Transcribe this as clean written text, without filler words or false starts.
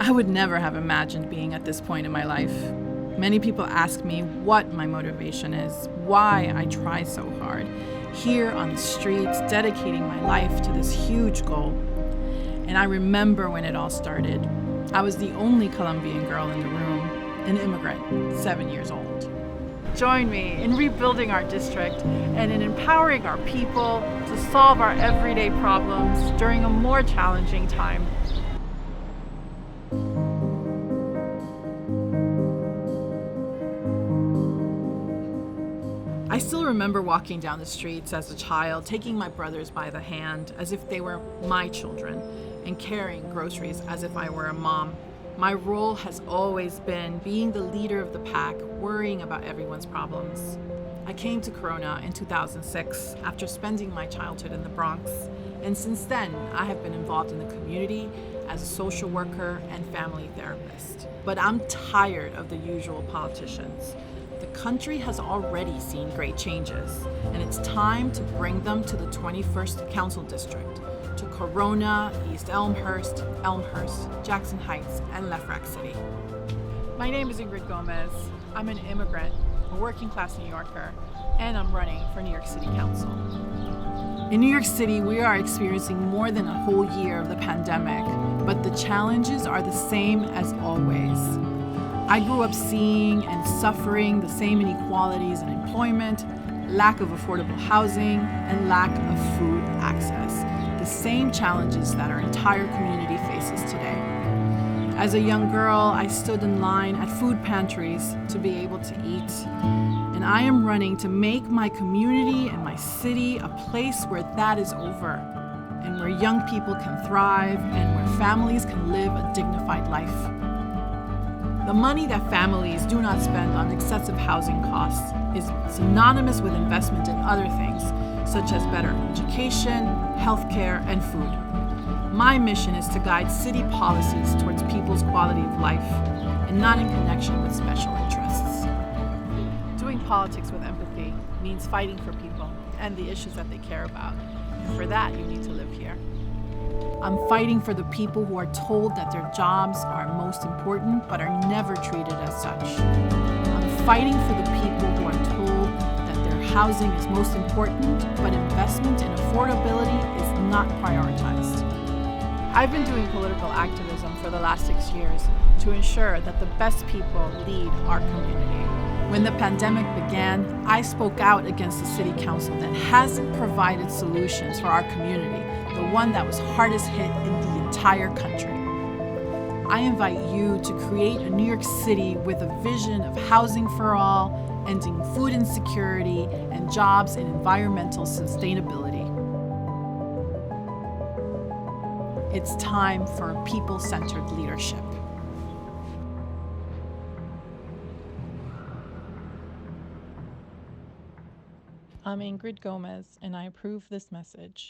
I would never have imagined being at this point in my life. Many people ask me what my motivation is, why I try so hard, here on the streets, dedicating my life to this huge goal. And I remember when it all started. I was the only Colombian girl in the room, an immigrant, 7 years old. Join me in rebuilding our district and in empowering our people to solve our everyday problems during a more challenging time. I still remember walking down the streets as a child, taking my brothers by the hand as if they were my children, and carrying groceries as if I were a mom. My role has always been being the leader of the pack, worrying about everyone's problems. I came to Corona in 2006 after spending my childhood in the Bronx, and since then I have been involved in the community as a social worker and family therapist. But I'm tired of the usual politicians. The country has already seen great changes, and it's time to bring them to the 21st Council District, to Corona, East Elmhurst, Jackson Heights, and LeFrak City. My name is Ingrid Gomez. I'm an immigrant, a working-class New Yorker, and I'm running for New York City Council. In New York City, we are experiencing more than a whole year of the pandemic, but the challenges are the same as always. I grew up seeing and suffering the same inequalities in employment, lack of affordable housing, and lack of food access, the same challenges that our entire community faces today. As a young girl, I stood in line at food pantries to be able to eat, and I am running to make my community and my city a place where that is over, and where young people can thrive, and where families can live a dignified life. The money that families do not spend on excessive housing costs is synonymous with investment in other things, such as better education, healthcare, and food. My mission is to guide city policies towards people's quality of life, and not in connection with special interests. Doing politics with empathy means fighting for people and the issues that they care about. For that, you need to live here. I'm fighting for the people who are told that their jobs are most important but are never treated as such. I'm fighting for the people who are told that their housing is most important but investment in affordability is not prioritized. I've been doing political activism for the last 6 years to ensure that the best people lead our community. When the pandemic began, I spoke out against the city council that hasn't provided solutions for our community, the one that was hardest hit in the entire country. I invite you to create a New York City with a vision of housing for all, ending food insecurity, and jobs in environmental sustainability. It's time for people-centered leadership. I'm Ingrid Gomez, and I approve this message.